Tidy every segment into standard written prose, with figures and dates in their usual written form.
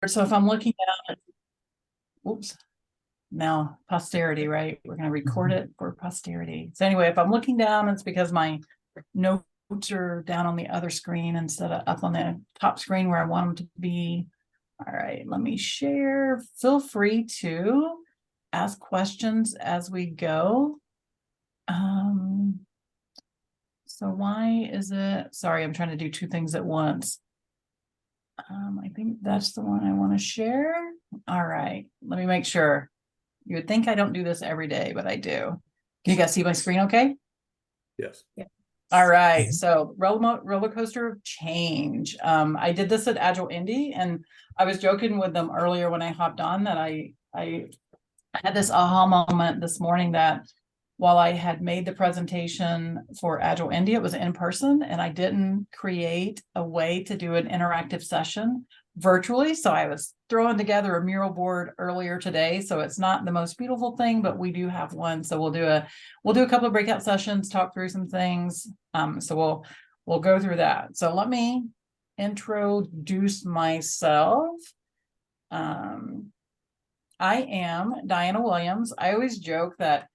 So if I'm looking at, oops, now posterity, right? We're going to record it for posterity. So anyway, if I'm looking down, it's because my notes are down on the other screen instead of up on the top screen where I want them to be. All right, let me share. Feel free to ask questions as we go. So why is it, sorry, I'm trying to do two things at once. I think that's the one I want to share. All right, let me make sure. You would think I don't do this every day, but I do. Can you guys see my screen okay? Yes. Yeah. All right, so roller coaster of change. I did this at Agile Indie, and I was joking with them earlier when I hopped on that I had this aha moment this morning that while I had made the presentation for Agile India, it was in person, and I didn't create a way to do an interactive session virtually. So I was throwing together a mural board earlier today. So it's not the most beautiful thing, but we do have one. So we'll do a couple of breakout sessions, talk through some things. So we'll go through that. So let me introduce myself. I am Diana Williams. I always joke that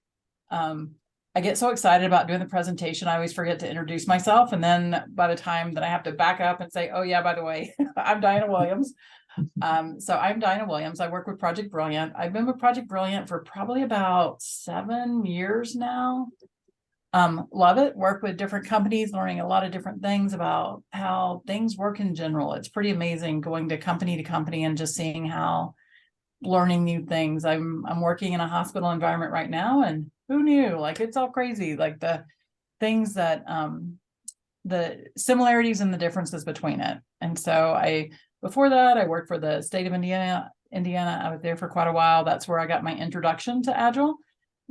I get so excited about doing the presentation, I always forget to introduce myself. And then by the time that I have to back up and say, oh yeah, by the way, I'm Diana Williams. So I'm Diana Williams. I work with Project Brilliant. I've been with Project Brilliant for probably about 7 years now. Love it. Work with different companies, learning a lot of different things about how things work in general. It's pretty amazing going to company and just seeing how learning new things. I'm working in a hospital environment right now, and who knew? Like, it's all crazy. Like the things that the similarities and the differences between it. And so before that, I worked for the state of Indiana. I was there for quite a while. That's where I got my introduction to Agile.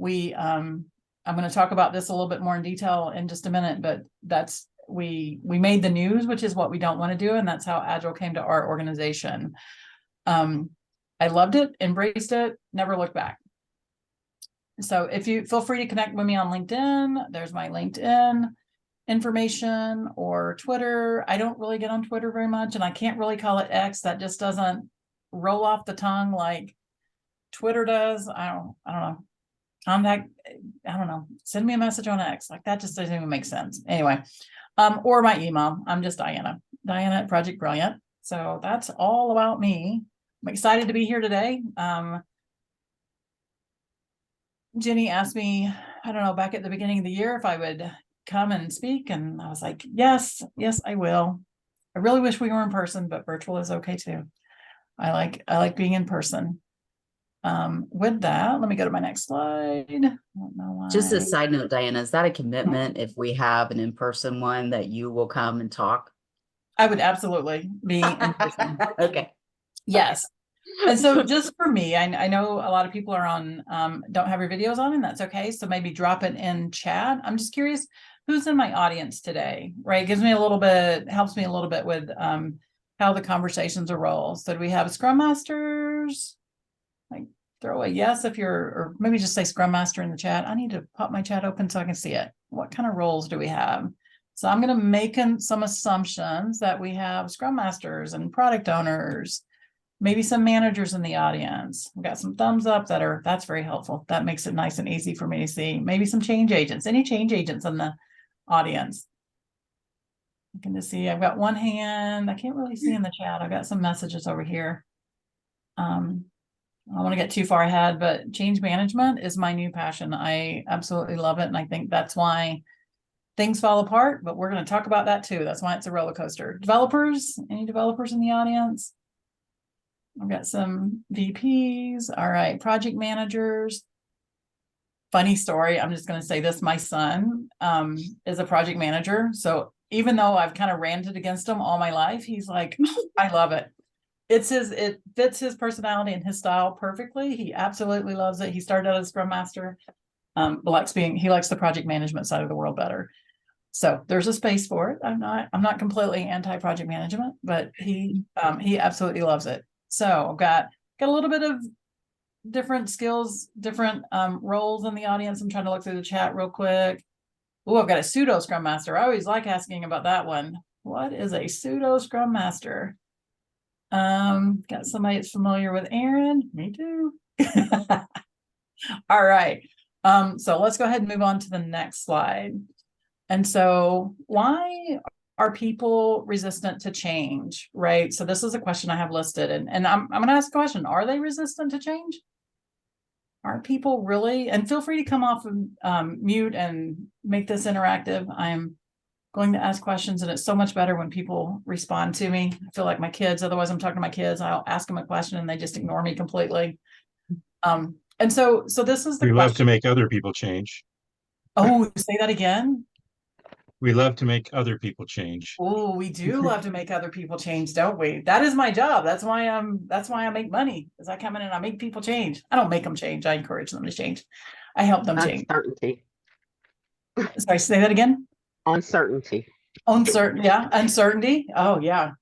I'm going to talk about this a little bit more in detail in just a minute, but we made the news, which is what we don't want to do, and that's how Agile came to our organization. I loved it, embraced it, never looked back. So if you feel free to connect with me on LinkedIn, there's my LinkedIn information, or Twitter. I don't really get on Twitter very much, and I can't really call it X. That just doesn't roll off the tongue like Twitter does. I don't know. Contact, I don't know. Send me a message on X. Like, that just doesn't even make sense. Anyway, or my email. I'm just Diana at Project Brilliant. So that's all about me. I'm excited to be here today. Jenny asked me, I don't know, back at the beginning of the year if I would come and speak, and I was like, yes, I will. I really wish we were in person, but virtual is okay too. I like being in person. With that, let me go to my next slide. I don't know why. Just a side note, Diana, is that a commitment if we have an in-person one that you will come and talk? I would absolutely be in person. Okay. Yes. And so just for me, I know a lot of people are on, don't have your videos on, and that's okay. So maybe drop it in chat. I'm just curious who's in my audience today, right? Gives me a little bit, helps me a little bit with how the conversations are roll. So do we have Scrum Masters? Like, throw a yes if you're, or maybe just say Scrum Master in the chat. I need to pop my chat open so I can see it. What kind of roles do we have? So I'm going to make some assumptions that we have Scrum Masters and product owners, maybe some managers in the audience. We've got some thumbs up that's very helpful. That makes it nice and easy for me to see. Maybe some change agents, any change agents in the audience. I can just see, I've got one hand. I can't really see in the chat. I've got some messages over here. I don't want to get too far ahead, but change management is my new passion. I absolutely love it. And I think that's why things fall apart, but we're going to talk about that too. That's why it's a roller coaster. Developers, any developers in the audience? I've got some VPs. All right. Project managers. Funny story. I'm just going to say this. My son is a project manager. So even though I've kind of ranted against him all my life, he's like, I love it. It fits his personality and his style perfectly. He absolutely loves it. He started out as Scrum Master. He likes the project management side of the world better. So there's a space for it. I'm not completely anti-project management, but he absolutely loves it. So I've got a little bit of different skills, different roles in the audience. I'm trying to look through the chat real quick. Oh, I've got a pseudo Scrum Master. I always like asking about that one. What is a pseudo Scrum Master? Got somebody that's familiar with Aaron. Me too. All right. So let's go ahead and move on to the next slide. And so why are people resistant to change? Right. So this is a question I have listed, and I'm going to ask a question. Are they resistant to change? Are people really? And feel free to come off of mute and make this interactive. I'm going to ask questions, and it's so much better when people respond to me. I feel like my kids, otherwise I'm talking to my kids, I'll ask them a question and they just ignore me completely. And so this is the We love to question. make other people change. Oh, say that again. We love to make other people change. Oh, we do love to make other people change, don't we? That is my job. That's why I make money, is I come in and I make people change. I don't make them change. I encourage them to change. I help them change. Uncertainty. Sorry, say that again. Uncertainty. Uncertain, yeah, uncertainty. Oh, yeah.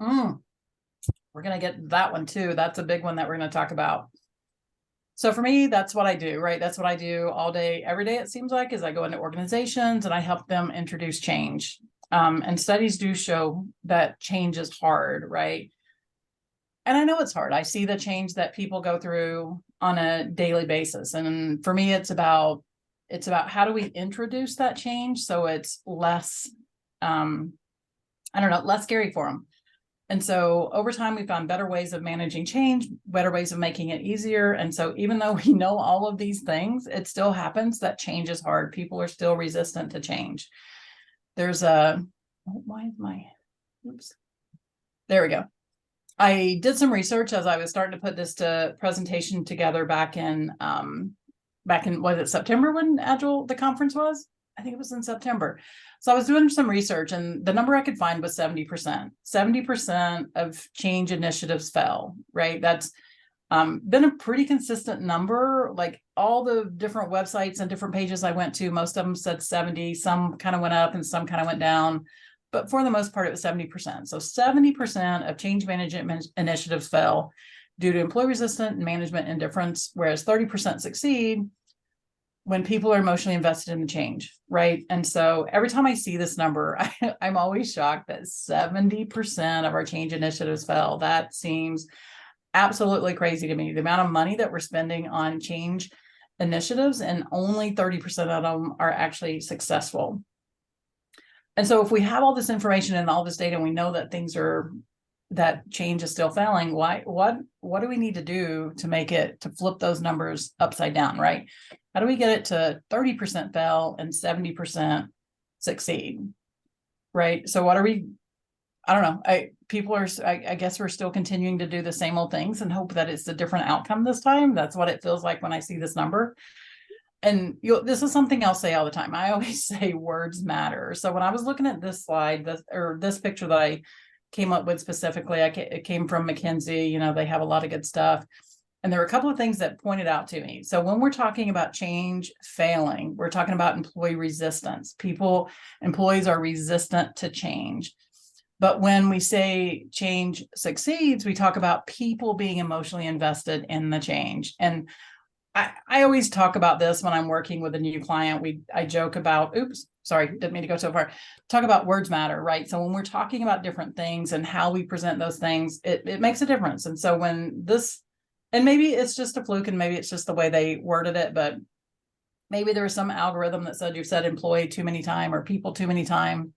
We're gonna get that one too. That's a big one that we're gonna talk about. So for me, that's what I do, right? That's what I do all day, every day, it seems like, is I go into organizations and I help them introduce change. And studies do show that change is hard, right? And I know it's hard. I see the change that people go through on a daily basis. And for me, it's about how do we introduce that change so it's less, less scary for them. And so over time, we found better ways of managing change, better ways of making it easier. And so even though we know all of these things, it still happens that change is hard. People are still resistant to change. There's oops. There we go. I did some research as I was starting to put this presentation together back in, was it September when Agile, the conference was? I think it was in September. So I was doing some research and the number I could find was 70%. 70% of change initiatives fell, right? That's been a pretty consistent number. Like all the different websites and different pages I went to, most of them said 70, some kind of went up and some kind of went down. But for the most part, it was 70%. So 70% of change management initiatives fell due to employee resistance and management indifference, whereas 30% succeed when people are emotionally invested in the change, right? And so every time I see this number, I'm always shocked that 70% of our change initiatives fell. That seems absolutely crazy to me. The amount of money that we're spending on change initiatives and only 30% of them are actually successful. And so if we have all this information and all this data, and we know that that change is still failing, what do we need to do to flip those numbers upside down, right? How do we get it to 30% fail and 70% succeed, right? So what are we, I don't know, I guess we're still continuing to do the same old things and hope that it's a different outcome this time. That's what it feels like when I see this number. And this is something I'll say all the time. I always say words matter. So when I was looking at this slide, this picture that I came up with specifically, it came from McKinsey. They have a lot of good stuff. And there were a couple of things that pointed out to me. So when we're talking about change failing, we're talking about employee resistance. Employees are resistant to change. But when we say change succeeds, we talk about people being emotionally invested in the change. And I always talk about this when I'm working with a new client. I joke about, oops, sorry, didn't mean to go so far. Talk about words matter, right? So when we're talking about different things and how we present those things, it makes a difference. And so and maybe it's just a fluke and maybe it's just the way they worded it, but maybe there was some algorithm that said you've said employee too many times or people too many times.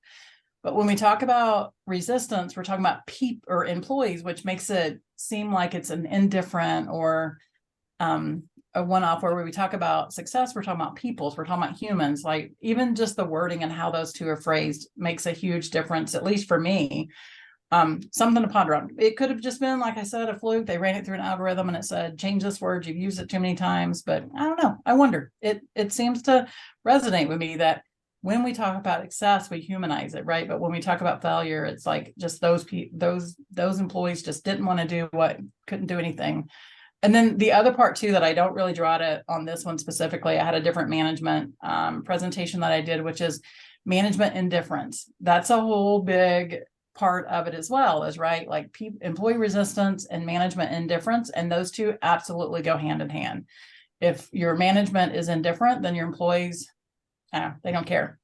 But when we talk about resistance, we're talking about people or employees, which makes it seem like it's an indifferent or a one-off. Where we talk about success, we're talking about peoples, we're talking about humans. Like even just the wording and how those two are phrased makes a huge difference, at least for me. Something to ponder on. It could have just been, like I said, a fluke. They ran it through an algorithm and it said, change this word, you've used it too many times. But I don't know. I wonder. It seems to resonate with me that when we talk about success, we humanize it, right? But when we talk about failure, it's like just those employees just didn't want to do couldn't do anything. And then the other part too, that I don't really draw it on this one specifically, I had a different management presentation that I did, which is management indifference. That's a whole big part of it as well, is right, like employee resistance and management indifference, and those two absolutely go hand in hand. If your management is indifferent, then your employees, they don't care.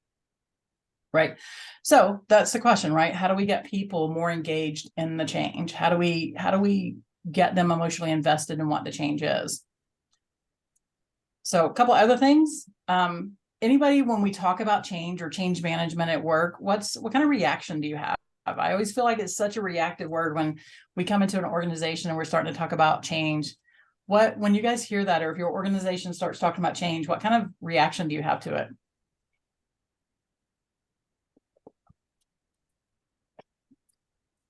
Right. So that's the question, right? How do we get people more engaged in the change? How do we get them emotionally invested in what the change is? So a couple other things. Anybody, when we talk about change or change management at work, what kind of reaction do you have? I always feel like it's such a reactive word when we come into an organization and we're starting to talk about change. When you guys hear that, or if your organization starts talking about change, what kind of reaction do you have to it?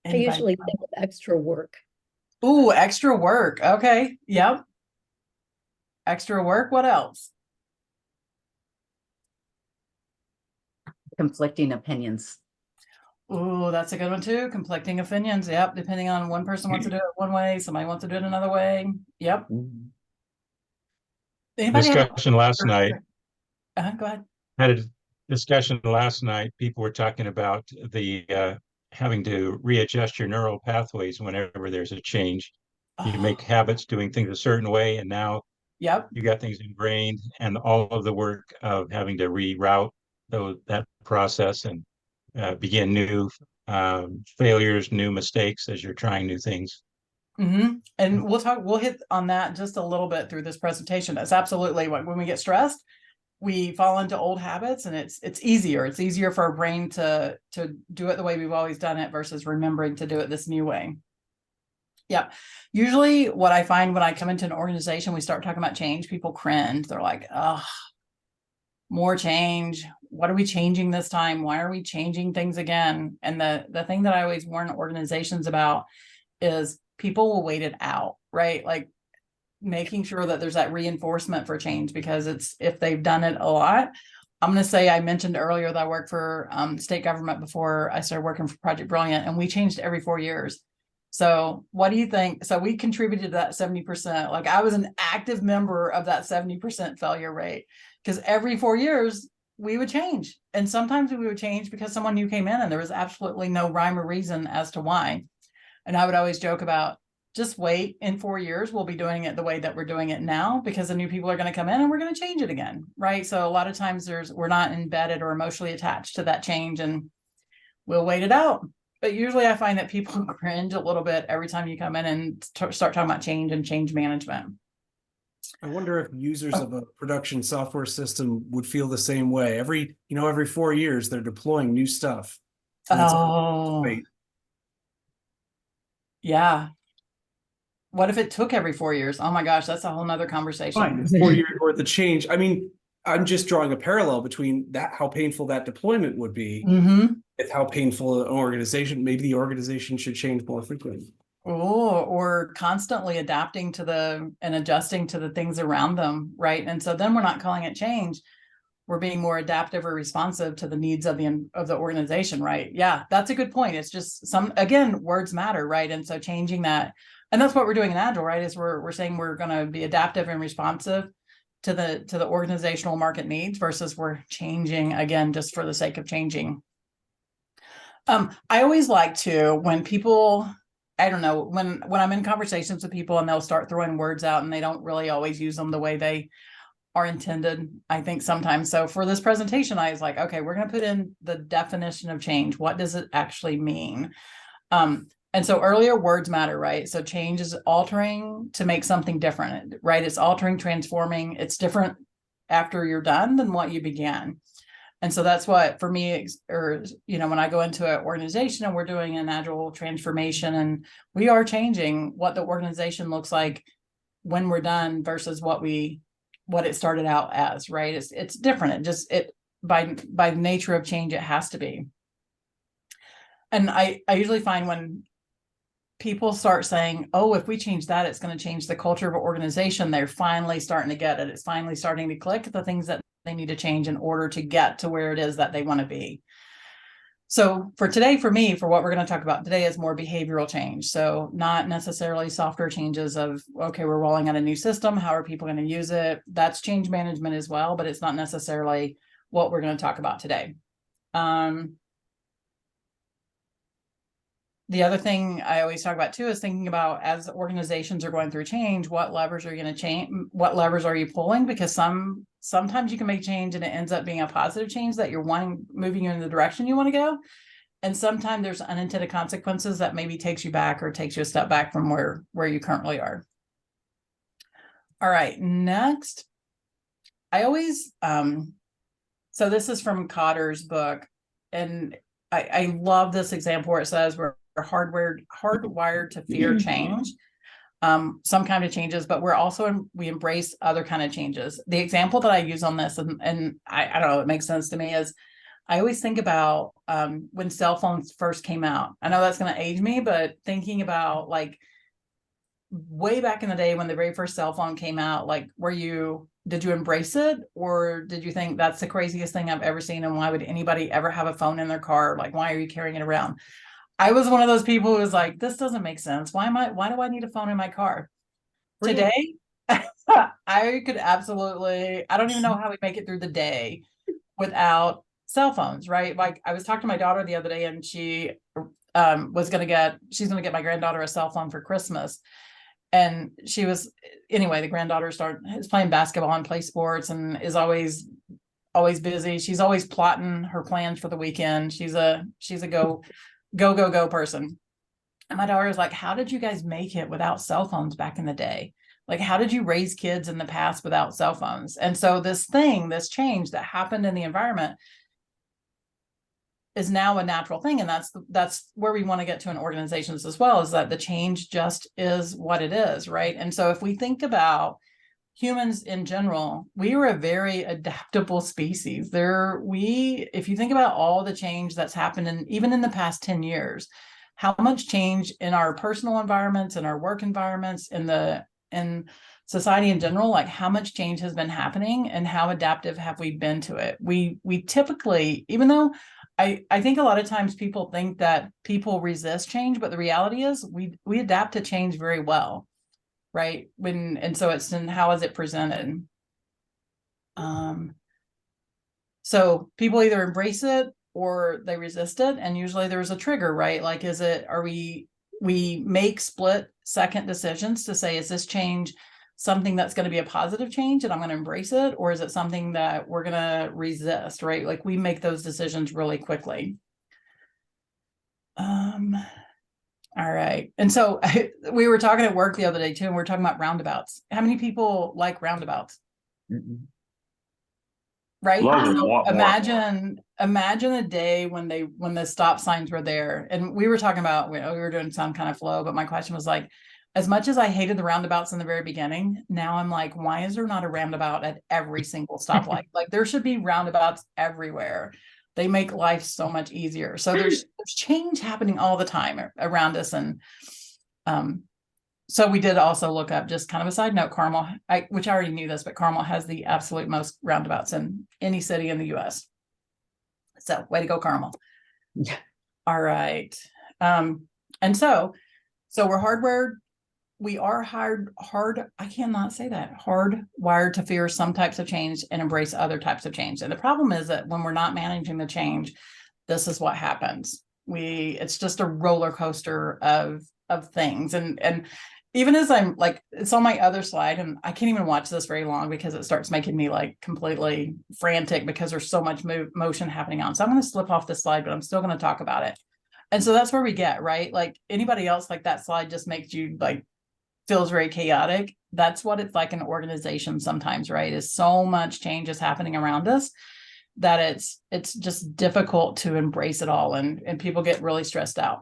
I usually think of extra work. Ooh, extra work. Okay. Yep. Extra work. What else? Conflicting opinions. Ooh, that's a good one too. Conflicting opinions. Yep. Depending on one person wants to do it one way, somebody wants to do it another way. Yep. Anybody have Discussion last night, go ahead. had a discussion last night. People were talking about the having to readjust your neural pathways whenever there's a change. You make Oh, habits doing things a certain way, and now yep. you got things ingrained, and all of the work of having to reroute that process and begin new failures, new mistakes as you're trying new things. And we'll hit on that just a little bit through this presentation. That's absolutely when we get stressed, we fall into old habits, and it's easier for our brain to do it the way we've always done it versus remembering to do it this new way. Yeah. Usually what I find when I come into an organization, we start talking about change, people cringe. They're like, oh, more change. What are we changing this time? Why are we changing things again? And the thing that I always warn organizations about is people will wait it out, right? Like making sure that there's that reinforcement for change, because if they've done it a lot. I'm going to say, I mentioned earlier that I worked for state government before I started working for Project Brilliant, and we changed every 4 years. So what do you think? So we contributed to that 70%. Like I was an active member of that 70% failure rate, because every 4 years we would change. And sometimes we would change because someone new came in and there was absolutely no rhyme or reason as to why. And I would always joke about, just wait, in 4 years, we'll be doing it the way that we're doing it now, because the new people are going to come in and we're going to change it again. Right. So a lot of times we're not embedded or emotionally attached to that change, and we'll wait it out. But usually I find that people cringe a little bit every time you come in and start talking about change and change management. I wonder if users of a production software system would feel the same way. Every 4 years, they're deploying new stuff. Oh, yeah. What if it took every 4 years? Oh my gosh, that's a whole nother conversation. Fine, it's 4 years worth of change. I mean, I'm just drawing a parallel between that, how painful that deployment would be, with how painful an organization. Maybe the organization should change more frequently. Or constantly adapting to and adjusting to the things around them, right? And so then we're not calling it change. We're being more adaptive or responsive to the needs of the organization, right? Yeah, that's a good point. It's just again, words matter, right? And so changing that, and that's what we're doing in Agile, right? Is we're saying we're going to be adaptive and responsive to the organizational market needs versus we're changing again just for the sake of changing. I always like to, when people, I don't know, when I'm in conversations with people and they'll start throwing words out and they don't really always use them the way they are intended, I think sometimes. So for this presentation, I was like, okay, we're going to put in the definition of change. What does it actually mean? And so earlier, words matter, right? So change is altering to make something different, right? It's altering, transforming. It's different after you're done than what you began. And so that's what, for me, or, when I go into an organization and we're doing an agile transformation and we are changing what the organization looks like when we're done versus what it started out as, right? It's different. By nature of change, it has to be. And I usually find when people start saying, oh, if we change that, it's going to change the culture of an organization, they're finally starting to get it. It's finally starting to click the things that they need to change in order to get to where it is that they want to be. So for today, for what we're going to talk about today is more behavioral change. So not necessarily software changes of, okay, we're rolling out a new system. How are people going to use it? That's change management as well, but it's not necessarily what we're going to talk about today. the other thing I always talk about too is thinking about, as organizations are going through change, what levers are you going to change? What levers are you pulling? Because sometimes you can make change and it ends up being a positive change that you're moving you in the direction you want to go. And sometimes there's unintended consequences that maybe takes you back or takes you a step back from where you currently are. All right, next. I always, so this is from Cotter's book, and I love this example where it says we're hardwired to fear change, some kind of changes, but we embrace other kind of changes. The example that I use on this, and I don't know, it makes sense to me, is I always think about when cell phones first came out. I know that's going to age me, but thinking about like way back in the day when the very first cell phone came out, like did you embrace it, or did you think that's the craziest thing I've ever seen, and why would anybody ever have a phone in their car? Like, why are you carrying it around? I was one of those people who was like, this doesn't make sense. Why do I need a phone in my car? Really? Today, I could absolutely, I don't even know how we make it through the day without cell phones, right? Like, I was talking to my daughter the other day, and she's going to get my granddaughter a cell phone for Christmas. And the granddaughter is playing basketball and play sports and is always busy. She's always plotting her plans for the weekend. She's a go person. And my daughter was like, how did you guys make it without cell phones back in the day? Like, how did you raise kids in the past without cell phones? And so this change that happened in the environment is now a natural thing. And that's where we want to get to in organizations as well, is that the change just is what it is, right? And so if we think about humans in general, we were a very adaptable species. If you think about all the change that's happened even in the past 10 years, how much change in our personal environments, in our work environments, in society in general, like how much change has been happening and how adaptive have we been to it? We typically, even though I think a lot of times people think that people resist change, but the reality is we adapt to change very well, right? So it's in how is it presented? So people either embrace it or they resist it, and usually there's a trigger, right? Like, we make split second decisions to say, is this change something that's going to be a positive change and I'm going to embrace it, or is it something that we're going to resist, right? Like, we make those decisions really quickly. All right. And so we were talking at work the other day too, and we we're talking about roundabouts. How many people like roundabouts? Right? So imagine a day when the stop signs were there, and we were talking about, we were doing some kind of flow, but my question was like, as much as I hated the roundabouts in the very beginning, now I'm like, why is there not a roundabout at every single stoplight? Like, there should be roundabouts everywhere. They make life so much easier. So there's change happening all the time around us. And so we did also look up, just kind of a side note, Carmel, which I already knew this, but Carmel has the absolute most roundabouts in any city in the US. So way to go, Carmel. Yeah. All right. And so we're hardwired. We are I cannot say that, hardwired to fear some types of change and embrace other types of change. And the problem is that when we're not managing the change, this is what happens. It's just a roller coaster of things. And even as I'm like, it's on my other slide, and I can't even watch this very long because it starts making me like completely frantic because there's so much motion happening on. So I'm going to slip off this slide, but I'm still going to talk about it. And so that's where we get, right? Like, anybody else, like, that slide just makes you like, feels very chaotic. That's what it's like in an organization sometimes, right? Is so much change is happening around us that it's just difficult to embrace it all, and people get really stressed out.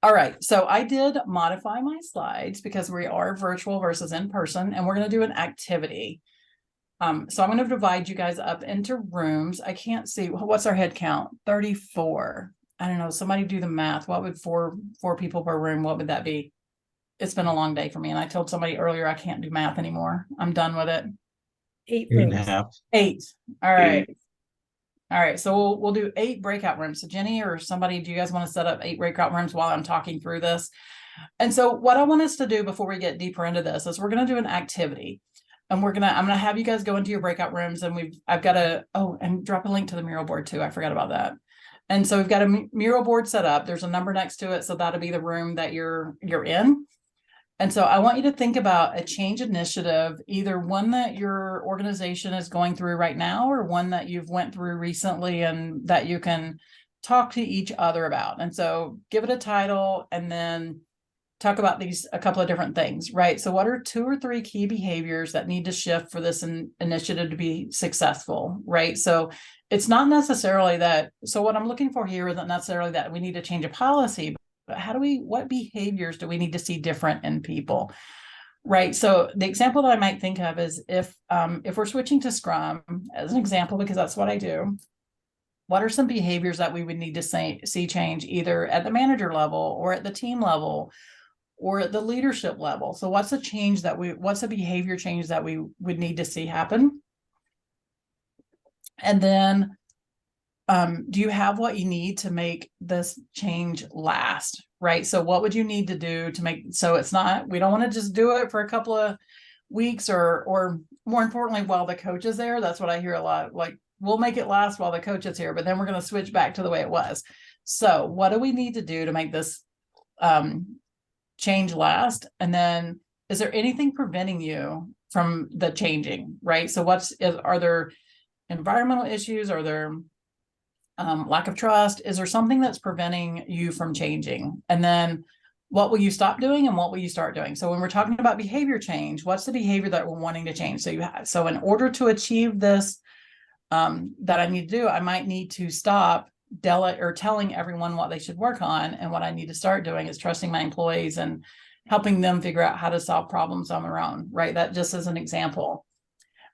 All right, so I did modify my slides because we are virtual versus in person, and we're going to do an activity. So I'm going to divide you guys up into rooms. I can't see, what's our head count? 34. I don't know, somebody do the math. What would four people per room, what would that be? It's been a long day for me, and I told somebody earlier I can't do math anymore. I'm done with it. 8 8 and a rooms. half. 8. All right. All right. So we'll do 8 breakout rooms. So Jenny or somebody, do you guys want to set up 8 breakout rooms while I'm talking through this? And so what I want us to do before we get deeper into this is we're going to do an activity, and I'm going to have you guys go into your breakout rooms, and and drop a link to the mural board too. I forgot about that. And so we've got a mural board set up. There's a number next to it. So that'll be the room that you're in. And so I want you to think about a change initiative, either one that your organization is going through right now, or one that you've went through recently and that you can talk to each other about. And so give it a title and then talk about a couple of different things, right? So what are 2 or 3 key behaviors that need to shift for this initiative to be successful, right? So it's not necessarily that, so what I'm looking for here isn't necessarily that we need to change a policy, but what behaviors do we need to see different in people? Right. So the example that I might think of is if we're switching to Scrum as an example, because that's what I do, what are some behaviors that we would need to see change either at the manager level or at the team level or at the leadership level? So what's a behavior change that we would need to see happen? And then do you have what you need to make this change last, right? So what would you need to do to make, so it's not, we don't want to just do it for a couple of weeks or more importantly, while the coach is there. That's what I hear a lot. Like, we'll make it last while the coach is here, but then we're going to switch back to the way it was. So what do we need to do to make this change last? And then is there anything preventing you from the changing, right? So are there environmental issues? Are there lack of trust? Is there something that's preventing you from changing? And then what will you stop doing and what will you start doing? So when we're talking about behavior change, what's the behavior that we're wanting to change? So in order to achieve this, that I need to do, I might need to stop telling everyone what they should work on. And what I need to start doing is trusting my employees and helping them figure out how to solve problems on their own, right? That just as an example.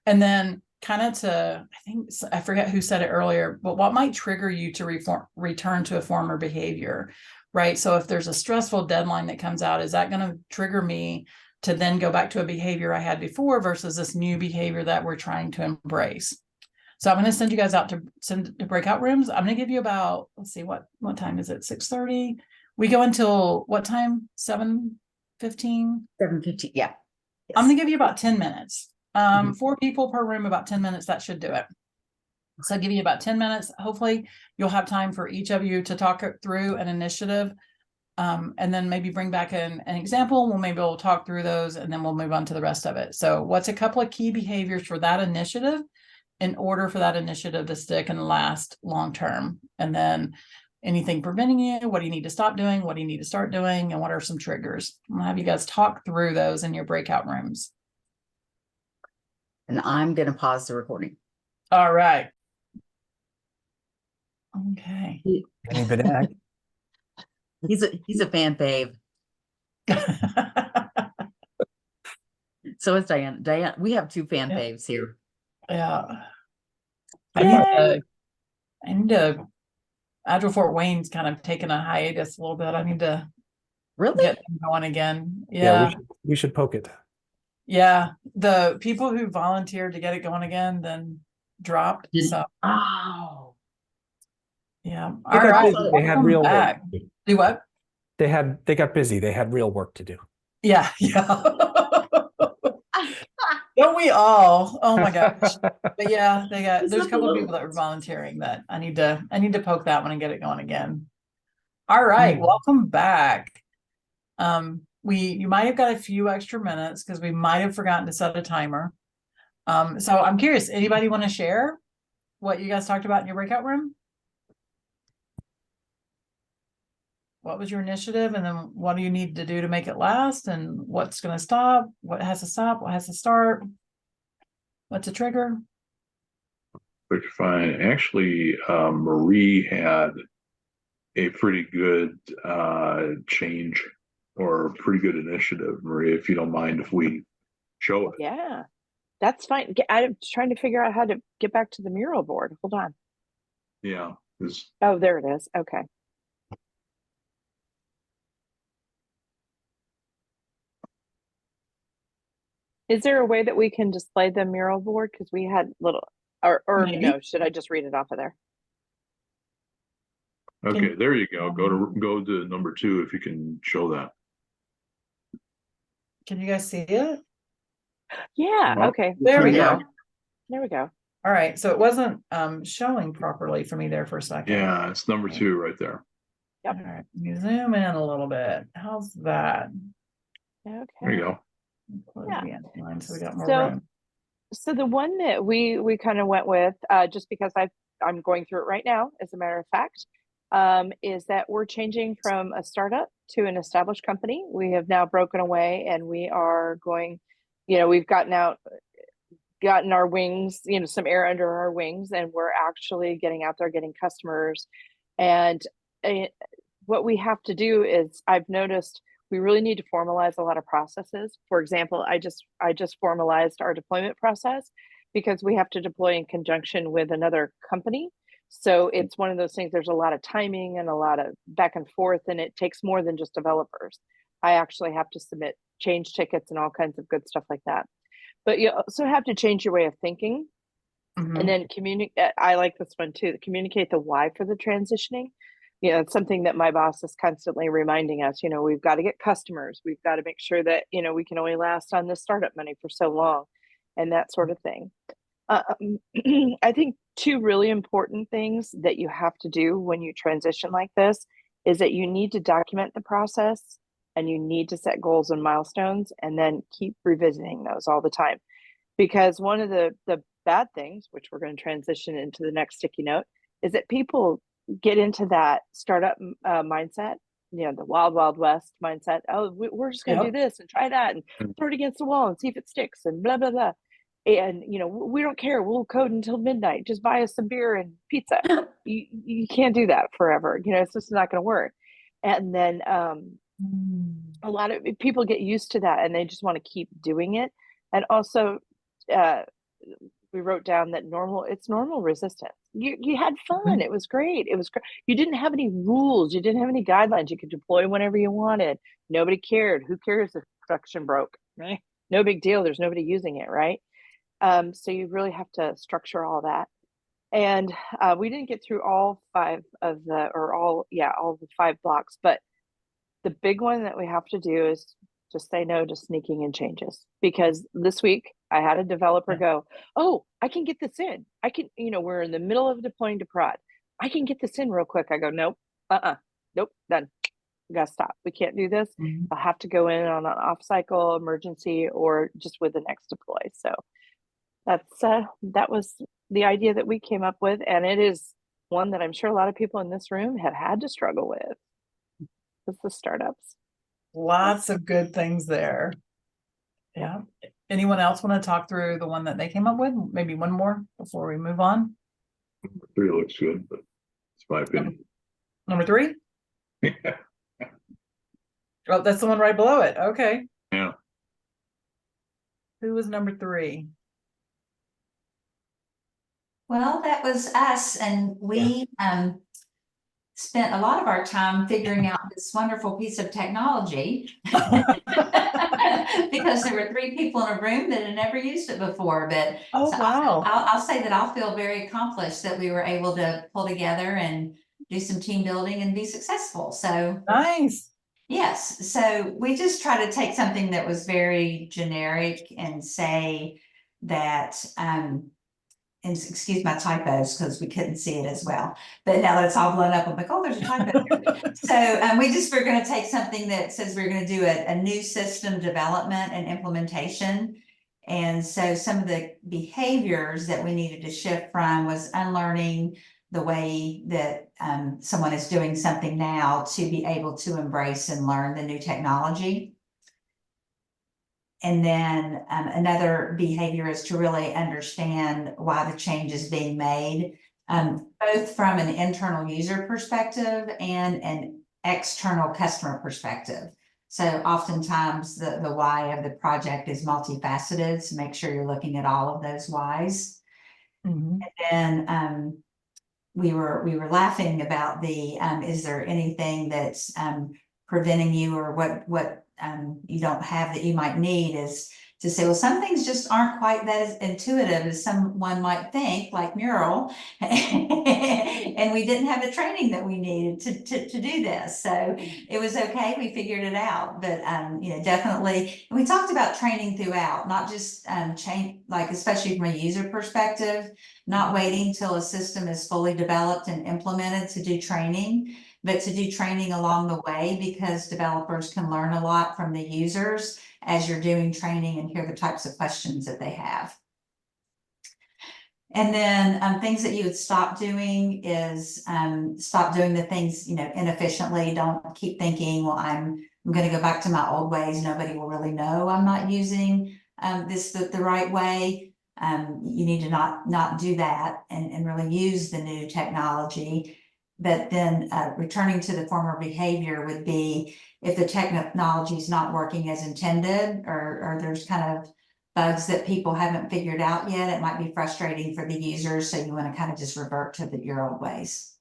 And then I forget who said it earlier, but what might trigger you to return to a former behavior, right? So if there's a stressful deadline that comes out, is that going to trigger me to then go back to a behavior I had before versus this new behavior that we're trying to embrace? So I'm going to send you guys out to breakout rooms. I'm going to give you about, let's see, what time is it? 6:30. We go until what time? 7:15? 7:15. Yeah. Yes. I'm going to give you about 10 minutes. 4 people per room, about 10 minutes. That should do it. So I'll give you about 10 minutes. Hopefully you'll have time for each of you to talk through an initiative. And then maybe bring back an example. We'll talk through those and then we'll move on to the rest of it. So what's a couple of key behaviors for that initiative in order for that initiative to stick and last long term? And then anything preventing you, what do you need to stop doing? What do you need to start doing? And what are some triggers? I'm gonna have you guys talk through those in your breakout rooms. And I'm going to pause the recording. All right. Okay. He's a fan fave. So is Diane. Diane, we have 2 fan faves here. Yeah. I need to Agile Fort Wayne's kind of taken a hiatus a little bit. I need to Really get them going again. Yeah, we should poke it. Yeah, the people who volunteered to get it going again then dropped. So oh yeah. All right. They had real work. Do what? They got busy. They had real work to do. Yeah. Don't we all? Oh my gosh. But yeah, there's a couple of people that were volunteering that I need to poke that one and get it going again. All right, welcome back. You might have got a few extra minutes because we might have forgotten to set a timer. So I'm curious, anybody want to share what you guys talked about in your breakout room? What was your initiative? And then what do you need to do to make it last? And what's going to stop? What has to stop? What has to start? What's a trigger? Which fine. Actually, Marie had a pretty good change or pretty good initiative, Maria, if you don't mind if we show it. Yeah, that's fine. I'm trying to figure out how to get back to the mural board. Hold on. Yeah. Oh, there it is. Okay. Is there a way that we can display the mural board? Because we had or Maybe. No, should I just read it off of there? Okay, there you go. Go to number 2 if you can show that. Can you guys see it? Yeah. Well, Okay. There we go. There we go. All right, so it wasn't showing properly for me there for a second. Yeah, it's number 2 right there. All right, let me zoom in a little bit. How's that? There Okay. you go. Close Yeah. the outline so we got more So- room. So the one that we kind of went with, just because I'm going through it right now, as a matter of fact, is that we're changing from a startup to an established company. We have now broken away, and we are going, we've gotten our wings, some air under our wings, and we're actually getting out there, getting customers. And what we have to do is, I've noticed we really need to formalize a lot of processes. For example, I just formalized our deployment process because we have to deploy in conjunction with another company. So it's one of those things, there's a lot of timing and a lot of back and forth, and it takes more than just developers. I actually have to submit change tickets and all kinds of good stuff like that. But you also have to change your way of thinking, Mhm. and then communicate. I like this one too, communicate the why for the transitioning. It's something that my boss is constantly reminding us, we've got to get customers. We've got to make sure that, we can only last on this startup money for so long, and that sort of thing. I think 2 really important things that you have to do when you transition like this is that you need to document the process, and you need to set goals and milestones, and then keep revisiting those all the time. Because one of the bad things, which we're going to transition into the next sticky note, is that people get into that startup mindset, the wild, wild west mindset. Oh, we're just going to do this and try that and throw it against the wall and see if it sticks and blah, blah, blah. And, we don't care. We'll code until midnight. Just buy us some beer and pizza. You can't do that forever. It's just not going to work. And then a lot of people get used to that, and they just want to keep doing it. And also, we wrote down that it's normal resistance. You had fun. It was great. It was great. You didn't have any rules. You didn't have any guidelines. You could deploy whenever you wanted. Nobody cared. Who cares if production broke? Right? No big deal. There's nobody using it, right? So you really have to structure all that. And we didn't get through all the 5 blocks, but the big one that we have to do is just say no to sneaking in changes. Because this week I had a developer go, oh, I can get this in. I can, we're in the middle of deploying to prod. I can get this in real quick. I go, nope, nope, done. We gotta stop. We can't do this. I'll have to go in on an off cycle emergency or just with the next deploy. So that was the idea that we came up with. And it is one that I'm sure a lot of people in this room have had to struggle with. It's the startups. Lots of good things there. Yeah. Anyone else want to talk through the one that they came up with? Maybe one more before we move on. 3 looks good, but it's my opinion. Number 3? Oh, that's the one right below it. Okay. Yeah. Who was number 3? Well, that was us, and we spent a lot of our time figuring out this wonderful piece of technology because there were 3 people in a room that had never used it before. But wow. I'll say that I'll feel very accomplished that we were able to pull together and do some team building and be successful. So nice. Yes. So we just try to take something that was very generic and say that, and excuse my typos because we couldn't see it as well. But now that it's all blown up, I'm like, oh, there's a typo. So we're going to take something that says we're going to do a new system development and implementation. And so some of the behaviors that we needed to shift from was unlearning the way that someone is doing something now to be able to embrace and learn the new technology. And then another behavior is to really understand why the change is being made, both from an internal user perspective and an external customer perspective. So oftentimes the why of the project is multifaceted, so make sure you're looking at all of those whys. And then we were laughing about the is there anything that's preventing you, or what you don't have that you might need, is to say, well, some things just aren't quite that as intuitive as someone might think, like mural. And we didn't have the training that we needed to do this. So it was okay. We figured it out. But, you know, definitely, and we talked about training throughout, not just change, like, especially from a user perspective, not waiting till a system is fully developed and implemented to do training, but to do training along the way, because developers can learn a lot from the users as you're doing training and hear the types of questions that they have. And then things that you would stop doing is stop doing the things, you know, inefficiently. Don't keep thinking, well, I'm going to go back to my old ways. Nobody will really know I'm not using this the right way. You need to not do that and really use the new technology. But then returning to the former behavior would be if the technology is not working as intended, or there's kind of bugs that people haven't figured out yet, it might be frustrating for the users. So you want to kind of just revert to your old ways.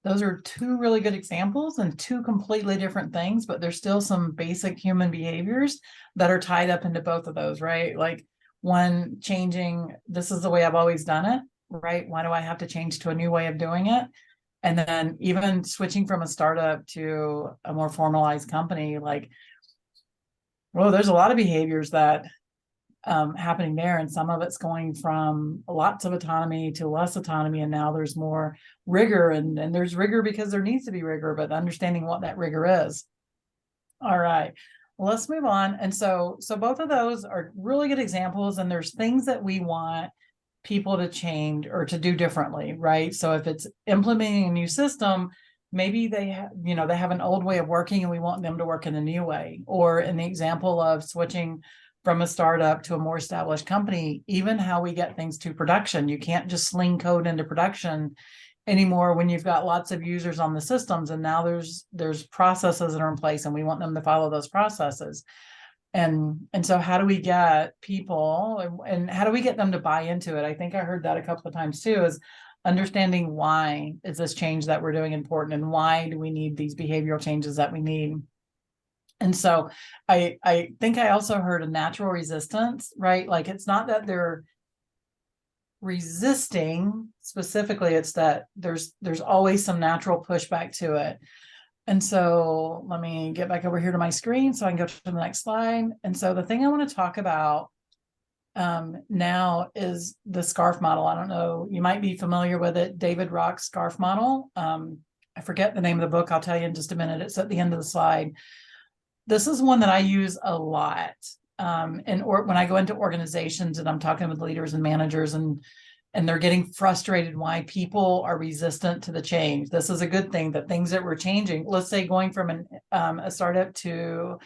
Those are two really good examples and two completely different things, but there's still some basic human behaviors that are tied up into both of those, right? Like one changing, this is the way I've always done it, right? Why do I have to change to a new way of doing it? And then even switching from a startup to a more formalized company, like, well, there's a lot of behaviors that happening there, and some of it's going from lots of autonomy to less autonomy, and now there's more rigor, and there's rigor because there needs to be rigor, but understanding what that rigor is. All right, well, let's move on. And so both of those are really good examples, and there's things that we want people to change or to do differently, right? So if it's implementing a new system, maybe they have, you know, they have an old way of working and we want them to work in a new way. Or in the example of switching from a startup to a more established company, even how we get things to production. You can't just sling code into production anymore when you've got lots of users on the systems, and now there's processes that are in place and we want them to follow those processes. And so how do we get people and how do we get them to buy into it? I think I heard that a couple of times too, is understanding why is this change that we're doing important, and why do we need these behavioral changes that we need. And so I think I also heard a natural resistance, right? Like it's not that they're resisting specifically, it's that there's always some natural pushback to it. And so let me get back over here to my screen so I can go to the next slide. And so the thing I want to talk about now is the SCARF model. I don't know, you might be familiar with it, David Rock's SCARF model. I forget the name of the book. I'll tell you in just a minute. It's at the end of the slide. This is one that I use a lot. When I go into organizations and I'm talking with leaders and managers and they're getting frustrated why people are resistant to the change. This is a good thing, that things that we're changing, let's say going from a startup to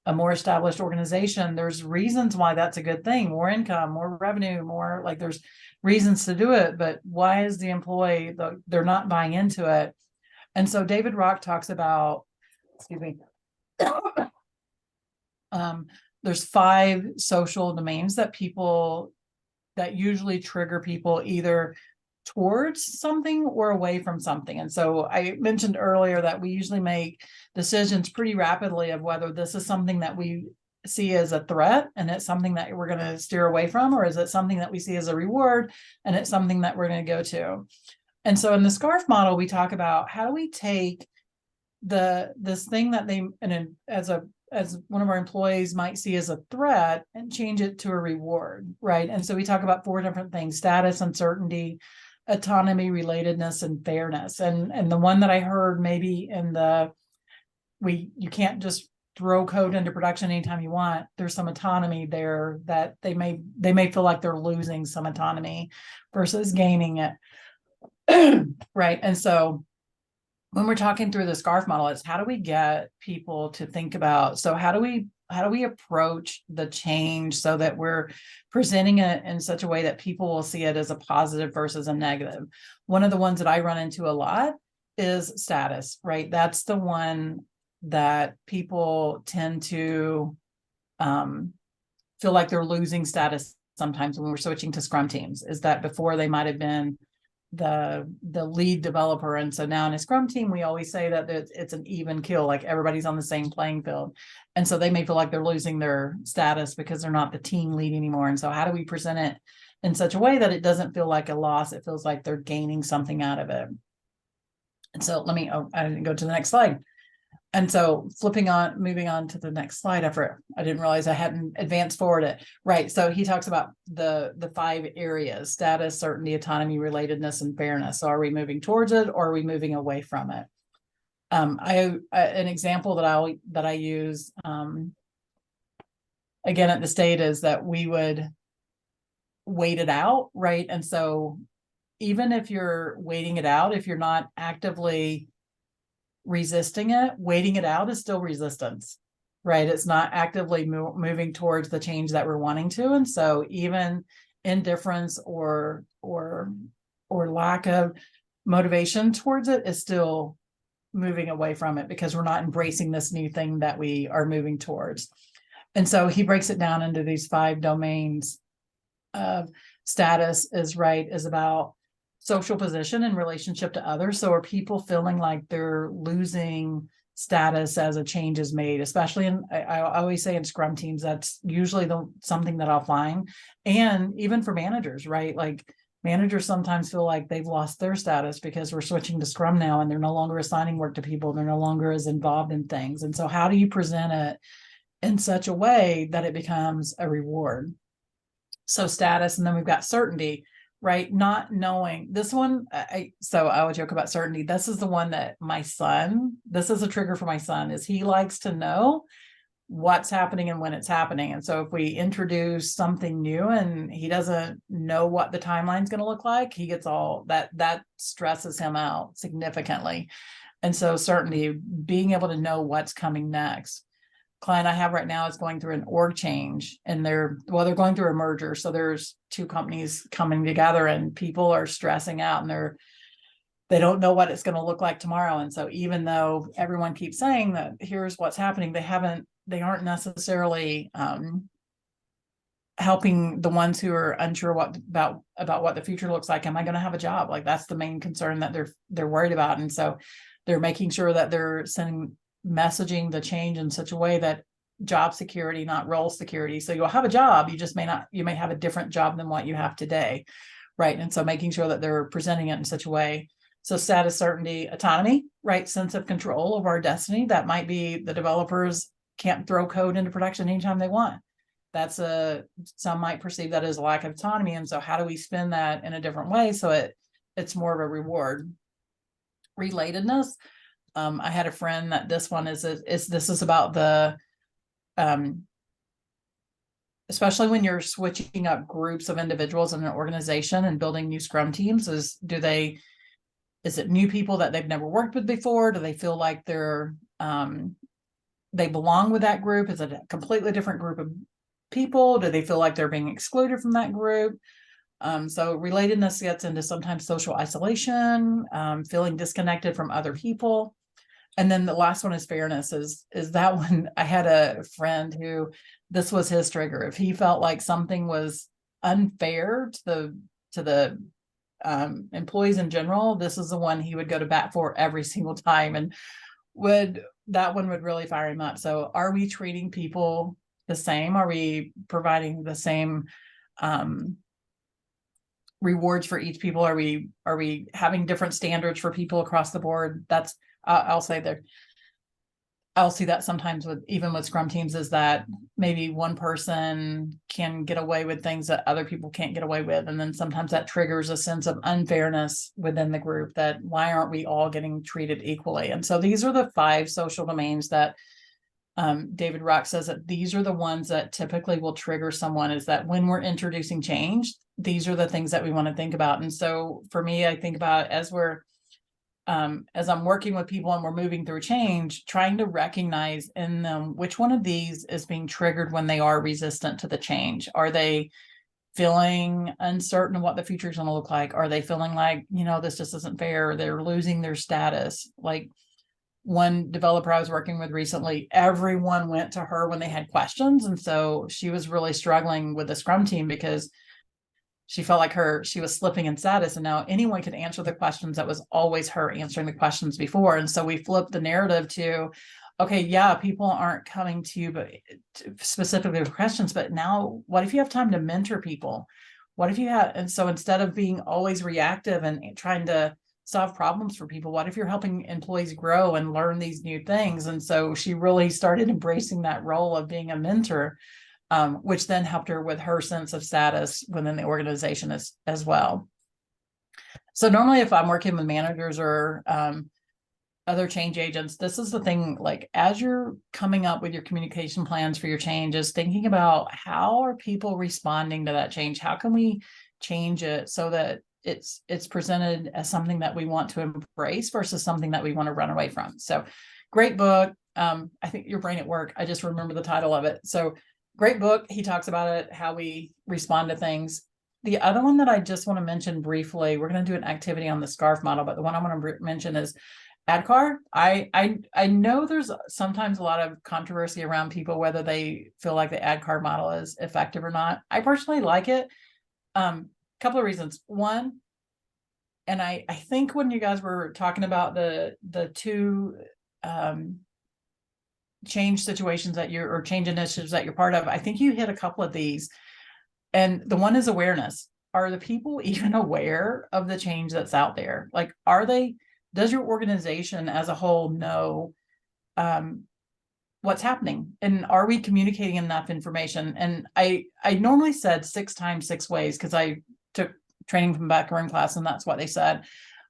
a more established organization, there's reasons why that's a good thing. More income, more revenue, more, like there's reasons to do it, but why is the employee, they're not buying into it? And so David Rock talks about, excuse me, there's 5 social domains that usually trigger people either towards something or away from something. And so I mentioned earlier that we usually make decisions pretty rapidly of whether this is something that we see as a threat and it's something that we're going to steer away from, or is it something that we see as a reward and it's something that we're going to go to. And so in the SCARF model, we talk about how do we take this thing that they, and as one of our employees might see as a threat, and change it to a reward, right? And so we talk about 4 different things: status, uncertainty, autonomy, relatedness, and fairness. And the one that I heard maybe in you can't just throw code into production anytime you want. There's some autonomy there that they may feel like they're losing some autonomy versus gaining it. Right. And so when we're talking through the SCARF model, it's how do we get people to think about, so how do we approach the change so that we're presenting it in such a way that people will see it as a positive versus a negative? One of the ones that I run into a lot is status, right? That's the one that people tend to feel like they're losing status sometimes when we're switching to Scrum teams, is that before they might have been the lead developer. And so now in a Scrum team, we always say that it's an even kill, like everybody's on the same playing field. And so they may feel like they're losing their status because they're not the team lead anymore. And so how do we present it in such a way that it doesn't feel like a loss? It feels like they're gaining something out of it. And so I didn't go to the next slide. And so moving on to the next slide after I didn't realize I hadn't advanced forward it. Right. So he talks about the 5 areas: status, certainty, autonomy, relatedness, and fairness. So are we moving towards it or are we moving away from it? An example that I use again at the state is that we would wait it out, right? And so even if you're waiting it out, if you're not actively resisting it, waiting it out is still resistance, right? It's not actively moving towards the change that we're wanting to. And so even indifference or lack of motivation towards it is still moving away from it because we're not embracing this new thing that we are moving towards. And so he breaks it down into these 5 domains of status is about social position in relationship to others. So are people feeling like they're losing status as a change is made, especially I always say in Scrum teams, that's usually something that I'll find. And even for managers, right? Like managers sometimes feel like they've lost their status because we're switching to Scrum now and they're no longer assigning work to people. They're no longer as involved in things. And so how do you present it in such a way that it becomes a reward? So status, and then we've got certainty, right? Not knowing this one. So I would joke about certainty. This is the one that this is a trigger for my son, is he likes to know what's happening and when it's happening. And so if we introduce something new and he doesn't know what the timeline's going to look like, he gets all that stresses him out significantly. And so certainty, being able to know what's coming next. Client I have right now is going through an org change and they're going through a merger. So there's 2 companies coming together and people are stressing out and they don't know what it's going to look like tomorrow. And so even though everyone keeps saying that here's what's happening, they aren't necessarily helping the ones who are unsure about what the future looks like. Am I going to have a job? Like that's the main concern that they're worried about. And so they're making sure that they're messaging the change in such a way that job security, not role security. So you'll have a job, you may have a different job than what you have today. Right. And so making sure that they're presenting it in such a way. So status, certainty, autonomy, right? Sense of control of our destiny. That might be the developers can't throw code into production anytime they want. Some might perceive that as a lack of autonomy. And so how do we spin that in a different way so it's more of a reward? Relatedness. I had a friend that this one this is about the especially when you're switching up groups of individuals in an organization and building new Scrum teams, is it new people that they've never worked with before? Do they feel like they belong with that group? Is it a completely different group of people? Do they feel like they're being excluded from that group? So relatedness gets into sometimes social isolation, feeling disconnected from other people. And then the last one is fairness. Is that one? I had a friend who this was his trigger. If he felt like something was unfair to the employees in general, this is the one he would go to bat for every single time, and that one would really fire him up. So are we treating people the same? Are we providing the same rewards for each people? Are we having different standards for people across the board? That's I'll say that I'll see that sometimes even with Scrum teams, is that maybe one person can get away with things that other people can't get away with. And then sometimes that triggers a sense of unfairness within the group, that why aren't we all getting treated equally? And so these are the 5 social domains that David Rock says that these are the ones that typically will trigger someone, is that when we're introducing change, these are the things that we want to think about. And so for me, I think about as I'm working with people and we're moving through change, trying to recognize in them which one of these is being triggered when they are resistant to the change. Are they feeling uncertain of what the future is going to look like? Are they feeling like, this just isn't fair? They're losing their status. Like one developer I was working with recently, everyone went to her when they had questions. And so she was really struggling with the Scrum team because she felt like she was slipping in status, and now anyone could answer the questions that was always her answering the questions before. And so we flipped the narrative to, okay, yeah, people aren't coming to you but specifically with questions, but now what if you have time to mentor people? What if you have, and so instead of being always reactive and trying to solve problems for people, what if you're helping employees grow and learn these new things? And so she really started embracing that role of being a mentor, which then helped her with her sense of status within the organization as well. So normally if I'm working with managers or other change agents, this is the thing, like as you're coming up with your communication plans for your changes, thinking about how are people responding to that change? How can we change it so that it's presented as something that we want to embrace versus something that we want to run away from? So great book. I think Your Brain at Work. I just remember the title of it. So great book. He talks about it, how we respond to things. The other one that I just want to mention briefly, we're going to do an activity on the SCARF model, but the one I want to mention is ADKAR. I know there's sometimes a lot of controversy around people whether they feel like the ADKAR model is effective or not. I personally like it. Couple of reasons. One, and I think when you guys were talking about the two change situations that you're, or change initiatives that you're part of, I think you hit a couple of these. And the one is awareness. Are the people even aware of the change that's out there? Like, does your organization as a whole know what's happening? And are we communicating enough information? And I normally said 6 times 6 ways because I took training from background class and that's what they said.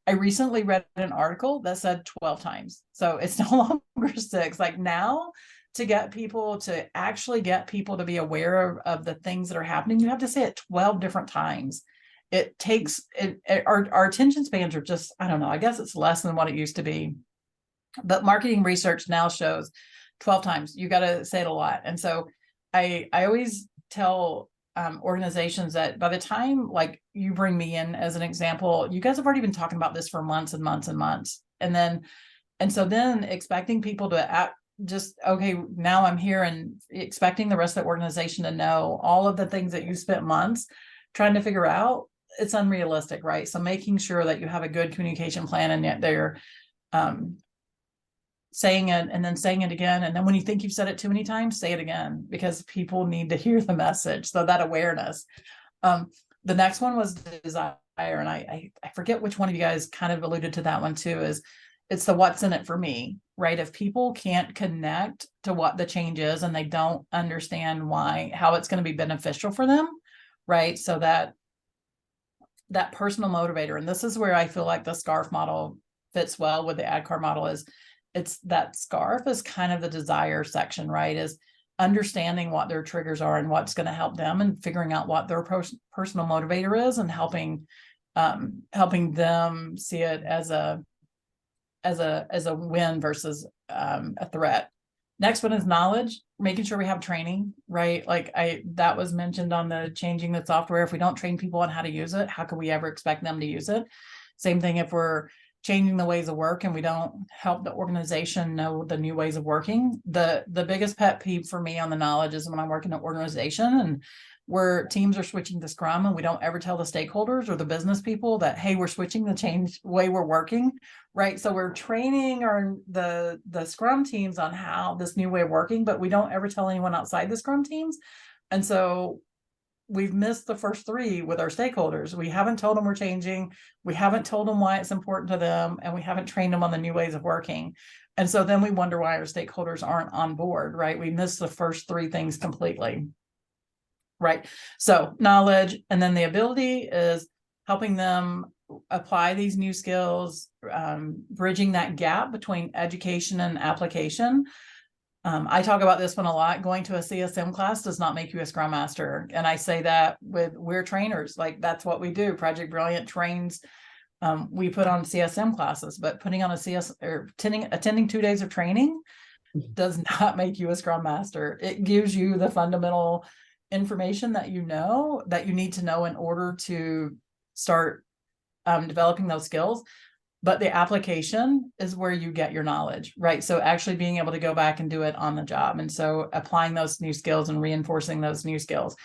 I recently read an article that said 12 times. So it's no longer 6. Like now, to get people to actually get people to be aware of the things that are happening, you have to say it 12 different times. It takes our attention spans are just, I don't know, I guess it's less than what it used to be. But marketing research now shows 12 times. You got to say it a lot. And so I always tell organizations that by the time like you bring me in as an example, you guys have already been talking about this for months and months and months. And so then expecting people to just, okay, now I'm here, and expecting the rest of the organization to know all of the things that you spent months trying to figure out, it's unrealistic, right? So making sure that you have a good communication plan, and yet they're saying it and then saying it again. And then when you think you've said it too many times, say it again, because people need to hear the message. So that awareness. The next one was desire. And I forget which one of you guys kind of alluded to that one too, is it's the what's in it for me, right? If people can't connect to what the change is and they don't understand how it's going to be beneficial for them, right? So that personal motivator, and this is where I feel like the SCARF model fits well with the ADKAR model, is it's that SCARF is kind of the desire section, right? Is understanding what their triggers are and what's going to help them, and figuring out what their personal motivator is, and helping them see it as a win versus a threat. Next one is knowledge, making sure we have training, right? Like that was mentioned on the changing the software. If we don't train people on how to use it, how can we ever expect them to use it? Same thing if we're changing the ways of work and we don't help the organization know the new ways of working. The biggest pet peeve for me on the knowledge is when I'm working in an organization and where teams are switching to Scrum and we don't ever tell the stakeholders or the business people that, hey, we're switching the change way we're working, right? So we're training the Scrum teams on how this new way of working, but we don't ever tell anyone outside the Scrum teams. And so we've missed the first 3 with our stakeholders. We haven't told them we're changing. We haven't told them why it's important to them, and we haven't trained them on the new ways of working. And so then we wonder why our stakeholders aren't on board, right? We missed the first 3 things completely, right? So knowledge, and then the ability is helping them apply these new skills, bridging that gap between education and application. I talk about this one a lot. Going to a CSM class does not make you a Scrum Master. And I say that we're trainers, like that's what we do. Project Brilliant trains, we put on CSM classes, but putting on attending 2 days of training does not make you a Scrum Master. It gives you the fundamental information that you need to know in order to start developing those skills. But the application is where you get your knowledge, right? So actually being able to go back and do it on the job. And so applying those new skills and reinforcing those new skills.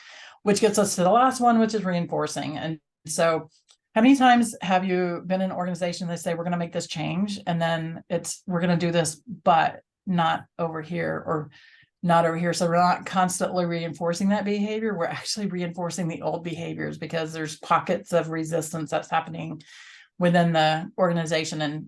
which gets us to the last one, which is reinforcing. And so how many times have you been in an organization that say, we're going to make this change, and then we're going to do this, but not over here, or not over here. So we're not constantly reinforcing that behavior. We're actually reinforcing the old behaviors because there's pockets of resistance that's happening within the organization, and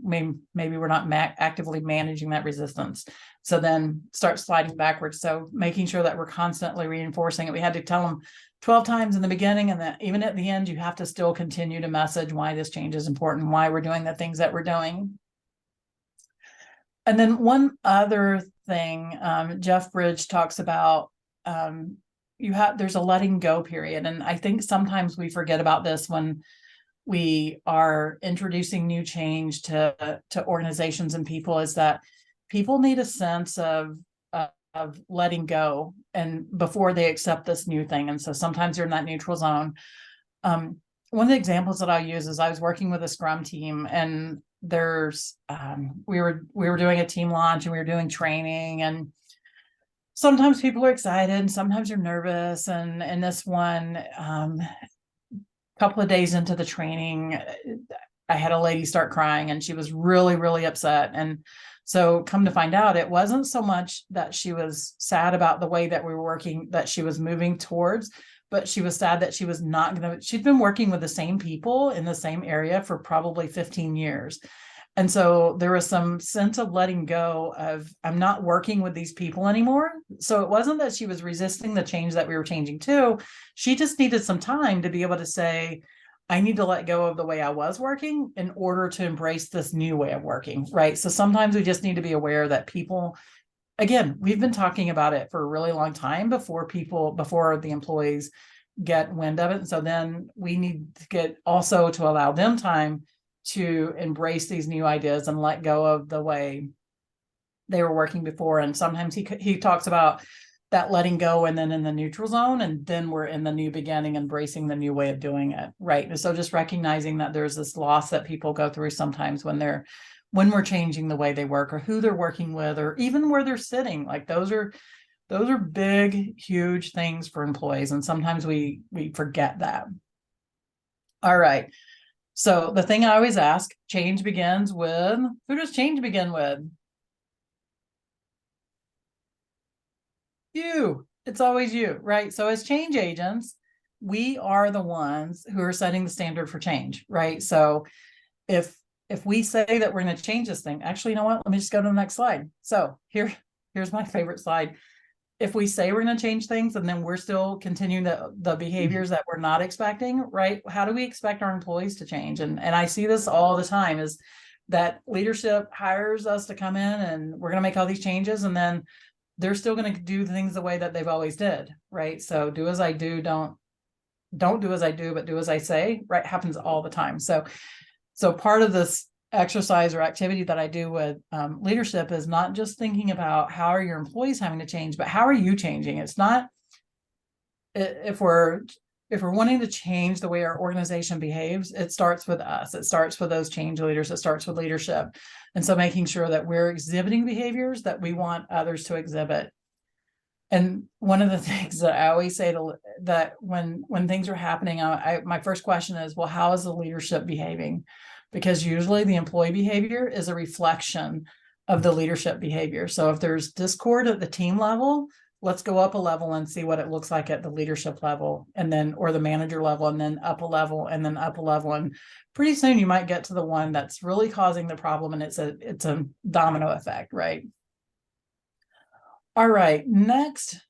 maybe we're not actively managing that resistance. So then start sliding backwards. So making sure that we're constantly reinforcing it. We had to tell them 12 times in the beginning, and that even at the end, you have to still continue to message why this change is important, why we're doing the things that we're doing. And then one other thing, Jeff Bridge talks about, there's a letting go period. And I think sometimes we forget about this when we are introducing new change to organizations and people, is that people need a sense of letting go and before they accept this new thing. And so sometimes you're in that neutral zone. One of the examples that I use is I was working with a Scrum team, and we were doing a team launch, and we were doing training, and sometimes people are excited and sometimes you're nervous. And in this one, couple of days into the training, I had a lady start crying, and she was really, really upset. And so come to find out, it wasn't so much that she was sad about the way that we were working, that she was moving towards, but she was sad that she was not going to, she'd been working with the same people in the same area for probably 15 years. And so there was some sense of letting go of, I'm not working with these people anymore. So it wasn't that she was resisting the change that we were changing to. She just needed some time to be able to say, I need to let go of the way I was working in order to embrace this new way of working, right? So sometimes we just need to be aware that people, again, we've been talking about it for a really long time before the employees get wind of it. And so then we need to get also to allow them time to embrace these new ideas and let go of the way they were working before. And sometimes he talks about that letting go, and then in the neutral zone, and then we're in the new beginning, embracing the new way of doing it, right? And so just recognizing that there's this loss that people go through sometimes when we're changing the way they work, or who they're working with, or even where they're sitting. Like those are big, huge things for employees, and sometimes we forget that. All right. So the thing I always ask, change begins with, who does change begin with? You. It's always you, right? So as change agents, we are the ones who are setting the standard for change, right? So if we say that we're going to change this thing, actually, you know what? Let me just go to the next slide. So here's my favorite slide. If we say we're going to change things, and then we're still continuing the behaviors that we're not expecting, right? How do we expect our employees to change? And I see this all the time, is that leadership hires us to come in, and we're going to make all these changes, and then they're still going to do things the way that they've always did, right? So do as I do, don't do as I do, but do as I say, right? Happens all the time. So part of this exercise or activity that I do with leadership is not just thinking about how are your employees having to change, but how are you changing? It's not, if we're wanting to change the way our organization behaves, it starts with us. It starts with those change leaders. It starts with leadership. And so making sure that we're exhibiting behaviors that we want others to exhibit. And one of the things that I always say that when things are happening, my first question is, well, how is the leadership behaving? Because usually the employee behavior is a reflection of the leadership behavior. So if there's discord at the team level, let's go up a level and see what it looks like at the leadership level, and then, or the manager level, and then up a level, and then up a level. And pretty soon you might get to the one that's really causing the problem, and it's a domino effect, right? All right, next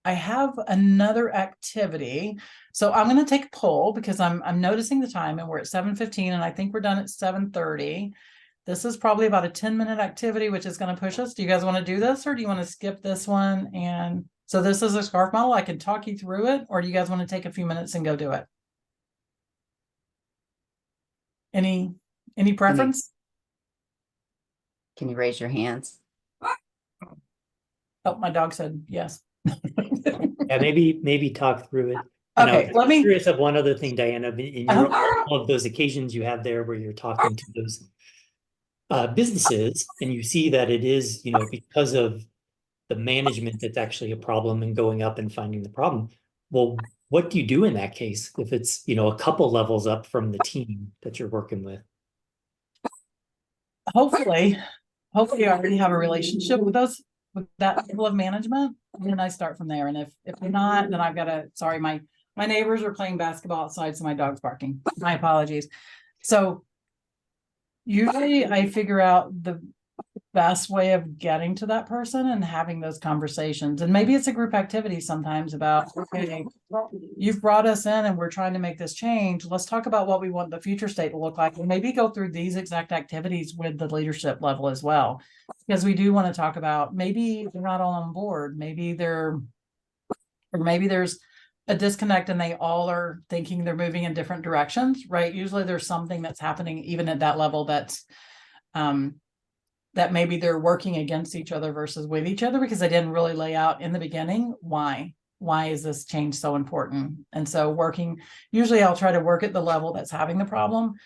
I have another activity. So I'm going to take a poll because I'm noticing the time, and we're at 7:15, and I think we're done at 7:30. This is probably about a 10-minute activity, which is going to push us. Do you guys want to do this, or do you want to skip this one? And so this is a scarf model. I can talk you through it, or do you guys want to take a few minutes and go do it? Any preference? Can you raise your hands? Oh, my dog said yes. Yeah, maybe talk through it. Okay, let me. Curious of one other thing, Diana. In all of those occasions you have there where you're talking to those businesses, and you see that it is, because of the management that's actually a problem, and going up and finding the problem. Well, what do you do in that case if it's, you know, a couple levels up from the team that you're working with? Hopefully you already have a relationship with that level of management. And then I start from there. And if not, then I've got to, sorry, my neighbors are playing basketball outside, so my dog's barking. My apologies. So usually I figure out the best way of getting to that person and having those conversations. And maybe it's a group activity sometimes about, okay, you've brought us in and we're trying to make this change. Let's talk about what we want the future state to look like. And maybe go through these exact activities with the leadership level as well. Because we do want to talk about, maybe they're not all on board. Maybe there's a disconnect and they all are thinking they're moving in different directions, right? Usually there's something that's happening even at that level that's, that maybe they're working against each other versus with each other because they didn't really lay out in the beginning why is this change so important. And so usually I'll try to work at the level that's having the problem.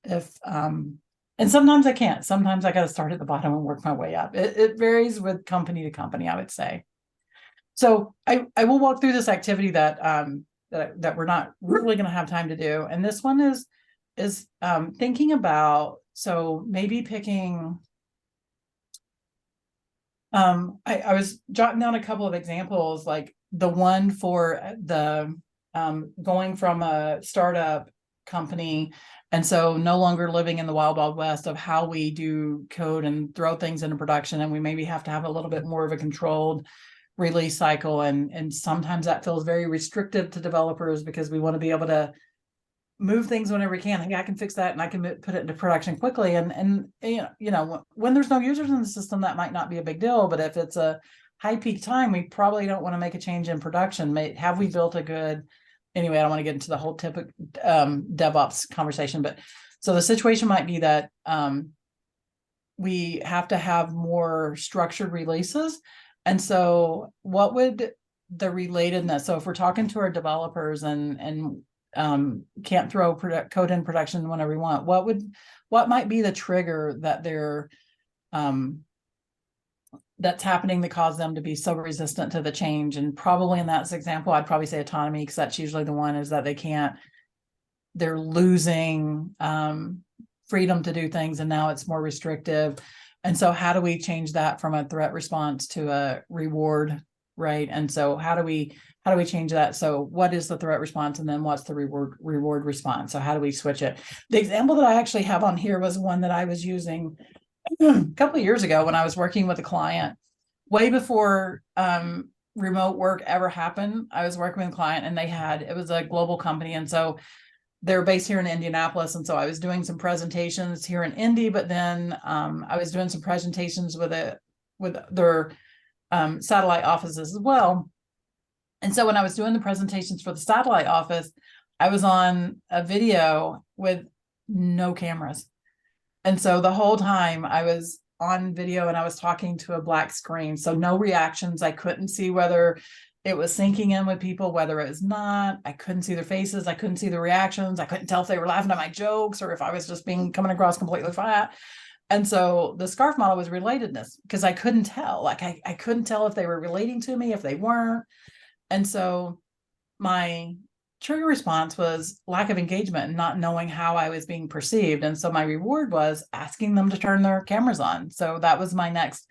And sometimes I can't. Sometimes I got to start at the bottom and work my way up. It varies with company to company, I would say. So I will walk through this activity that we're not really going to have time to do. And this one is thinking about, so maybe picking. I was jotting down a couple of examples, like the one for the going from a startup company, and so no longer living in the wild west of how we do code and throw things into production, and we maybe have to have a little bit more of a controlled release cycle, and sometimes that feels very restrictive to developers because we want to be able to move things whenever we can. Hey, I can fix that and I can put it into production quickly. And you know, when there's no users in the system, that might not be a big deal. But if it's a high peak time, we probably don't want to make a change in production. Have we built a good, anyway, I don't want to get into the whole typical DevOps conversation, but so the situation might be that we have to have more structured releases. And so what would the relatedness, so if we're talking to our developers and can't throw code in production whenever we want, what might be the trigger that they're that's happening that cause them to be so resistant to the change? And probably in that example, I'd probably say autonomy, because that's usually the one, is that they're losing freedom to do things, and now it's more restrictive. And so how do we change that from a threat response to a reward, right? And so how do we change that? So what is the threat response, and then what's the reward response? So how do we switch it? The example that I actually have on here was one that I was using a couple of years ago when I was working with a client, way before remote work ever happened. I was working with a client, and it was a global company, and so they're based here in Indianapolis. And so I was doing some presentations here in Indy, but then I was doing some presentations with their satellite offices as well. And so when I was doing the presentations for the satellite office, I was on a video with no cameras. And so the whole time I was on video and I was talking to a black screen. So no reactions. I couldn't see whether it was sinking in with people, whether it was not. I couldn't see their faces. I couldn't see the reactions. I couldn't tell if they were laughing at my jokes or if I was just coming across completely flat. And so the SCARF model was relatedness, because I couldn't tell. Like I couldn't tell if they were relating to me, if they weren't. And so my trigger response was lack of engagement and not knowing how I was being perceived. And so my reward was asking them to turn their cameras on. So that was my next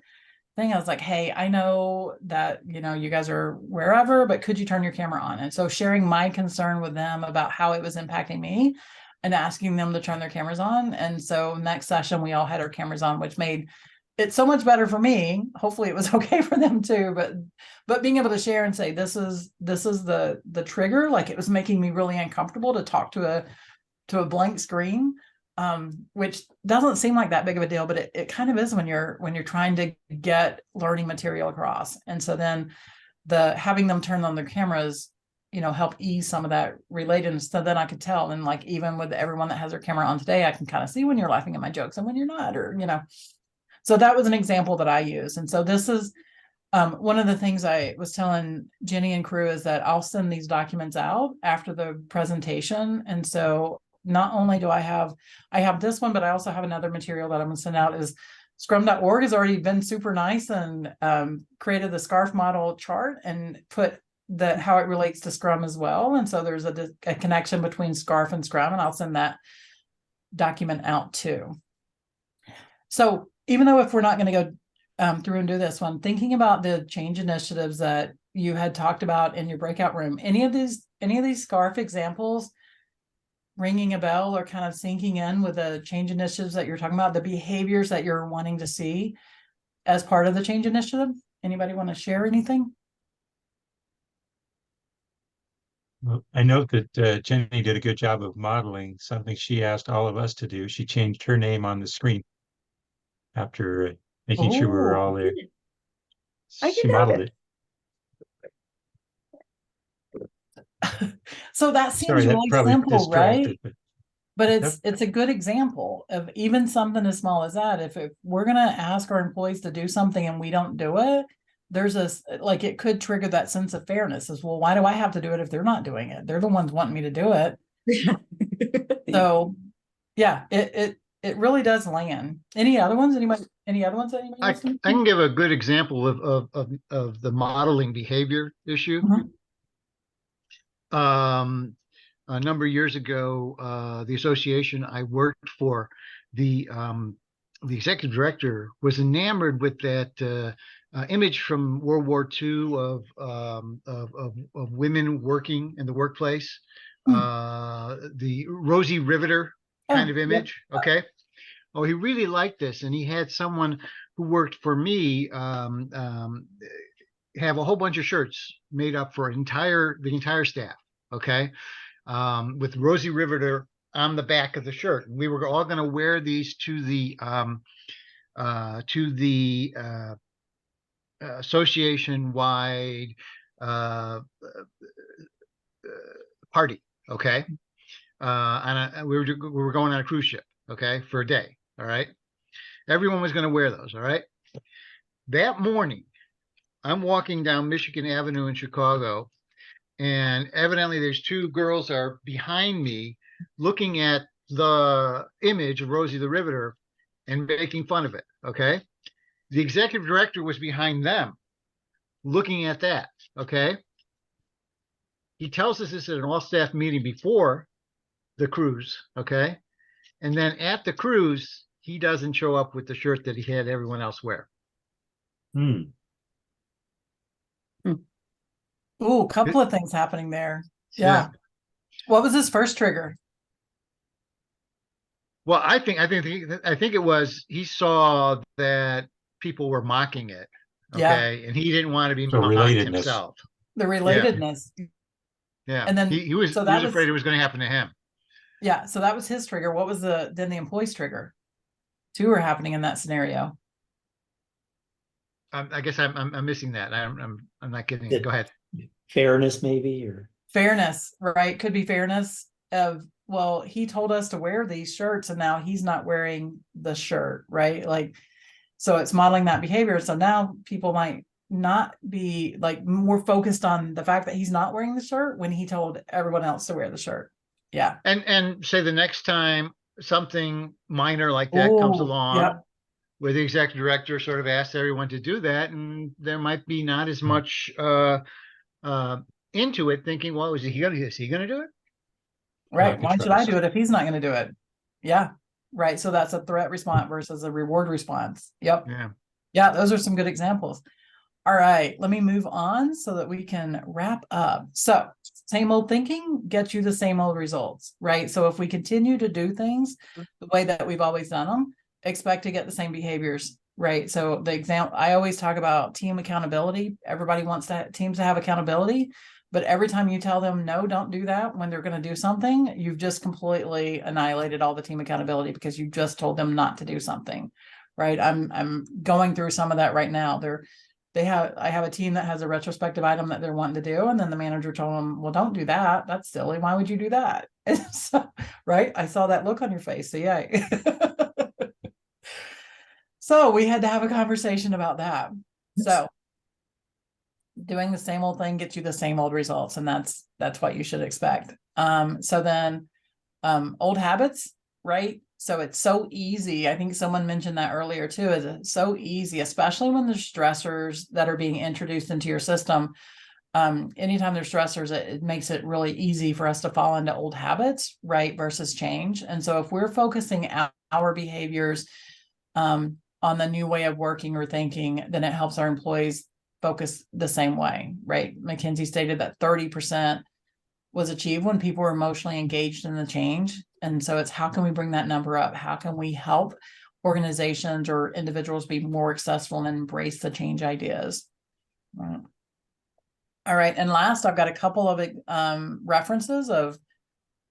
thing. I was like, hey, I know that, you guys are wherever, but could you turn your camera on? And so sharing my concern with them about how it was impacting me and asking them to turn their cameras on. And so next session, we all had our cameras on, which made it so much better for me. Hopefully it was okay for them too, but being able to share and say, this is the trigger, like it was making me really uncomfortable to talk to a blank screen, which doesn't seem like that big of a deal, but it kind of is when you're trying to get learning material across. And so then having them turn on their cameras, help ease some of that relatedness. So then I could tell, and like, even with everyone that has their camera on today, I can kind of see when you're laughing at my jokes and when you're not, or, so that was an example that I use. And so this is one of the things I was telling Jenny and crew is that I'll send these documents out after the presentation. And so not only do I have this one, but I also have another material that I'm going to send out. Is Scrum.org has already been super nice and created the SCARF model chart and put that how it relates to Scrum as well. And so there's a connection between SCARF and Scrum, and I'll send that document out too. So even though if we're not going to go through and do this one, thinking about the change initiatives that you had talked about in your breakout room, any of these SCARF examples ringing a bell or kind of sinking in with the change initiatives that you're talking about, the behaviors that you're wanting to see as part of the change initiative? Anybody want to share anything? Well, I know that Jenny did a good job of modeling something she asked all of us to do. She changed her name on the screen after making sure we were all there. She modeled it. So that seems Sorry, that really probably simple, right? distracted, But it's a good example of even something as small as that. If we're gonna ask our employees to do something and we don't do it, there's like it could trigger that sense of fairness as well. Why do I have to do it if they're not doing it? They're the ones wanting me to do it. So yeah, it really does land. Any other ones? Any other ones that anybody I wants to can give a good example of the modeling behavior issue. Mhm. A number of years ago, the association I worked for, the executive director was enamored with that image from World War II of women working in the workplace, the Rosie Riveter kind of image. Yep. Okay. Oh, he really liked this, and he had someone who worked for me have a whole bunch of shirts made up for the entire staff. Okay, with Rosie Riveter on the back of the shirt. We were all going to wear these to the association-wide party. Okay, and we were going on a cruise ship. Okay, for a day. All right, everyone was going to wear those. All right. That morning, I'm walking down Michigan Avenue in Chicago, and evidently there's two girls are behind me looking at the image of Rosie the Riveter and making fun of it. Okay. The executive director was behind them looking at that. Okay. He tells us this at an all-staff meeting before the cruise. Okay. And then at the cruise, he doesn't show up with the shirt that he had everyone else wear. Hmm. Ooh, a couple of things happening there. Yeah. What was his first trigger? Well, I think it was he saw that people were mocking it. Okay. Yeah. And he didn't want to be So mocked relatedness. himself. The relatedness. Yeah. And then he was afraid it was going to happen to him. Yeah, so that was his trigger. What was the employee's trigger? Two are happening in that scenario. I guess I'm missing that. I'm not getting it. Go ahead. Fairness, maybe, or Fairness, right? Could be fairness of, well, he told us to wear these shirts and now he's not wearing the shirt, right? Like, so it's modeling that behavior. So now people might not be like more focused on the fact that he's not wearing the shirt when he told everyone else to wear the shirt. Yeah. And say the next time something minor like that comes along, yep. where the executive director sort of asks everyone to do that, and there might be not as much into it, thinking, well, is he going to do it? Right. Why should I do it if he's not going to do it? Yeah. Right. So that's a threat response versus a reward response. Yep. Yeah. Yeah. Those are some good examples. All right. Let me move on so that we can wrap up. So same old thinking gets you the same old results, right? So if we continue to do things the way that we've always done them, expect to get the same behaviors, right? So the example, I always talk about team accountability. Everybody wants teams to have accountability, but every time you tell them, no, don't do that when they're going to do something, you've just completely annihilated all the team accountability because you just told them not to do something, right? I'm going through some of that right now. I have a team that has a retrospective item that they're wanting to do. And then the manager told them, well, don't do that. That's silly. Why would you do that? So, right. I saw that look on your face. So yay. So we had to have a conversation about that. So doing the same old thing gets you the same old results. And that's what you should expect. So then old habits, right? So it's so easy. I think someone mentioned that earlier too, is it's so easy, especially when there's stressors that are being introduced into your system. anytime there's stressors, it makes it really easy for us to fall into old habits, right? Versus change. And so if we're focusing our behaviors on the new way of working or thinking, then it helps our employees focus the same way, right? McKinsey stated that 30% was achieved when people were emotionally engaged in the change. And so it's how can we bring that number up? How can we help organizations or individuals be more successful and embrace the change ideas? Right. All right. And last, I've got a couple of references of,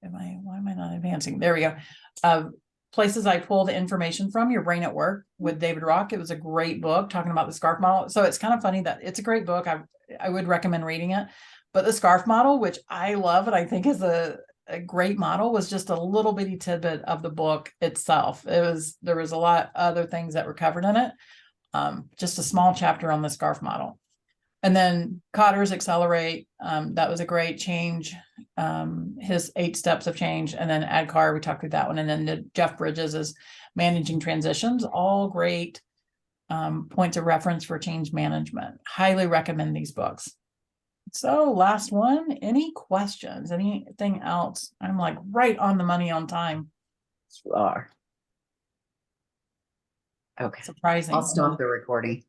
why am I not advancing? There we go. Places I pulled information from, Your Brain at Work with David Rock. It was a great book talking about the SCARF model. So it's kind of funny that it's a great book. I would recommend reading it. But the SCARF model, which I love and I think is a great model, was just a little bitty tidbit of the book itself. There was a lot other things that were covered in it. Just a small chapter on the SCARF model. And then Cotter's Accelerate, that was a great change. His 8 steps of change. And then ADKAR, we talked through that one. And then Jeff Bridges is Managing Transitions. All great points of reference for change management. Highly recommend these books. So last one, any questions, anything else? I'm like right on the money on time. You are. Okay. Surprising. I'll stop the recording.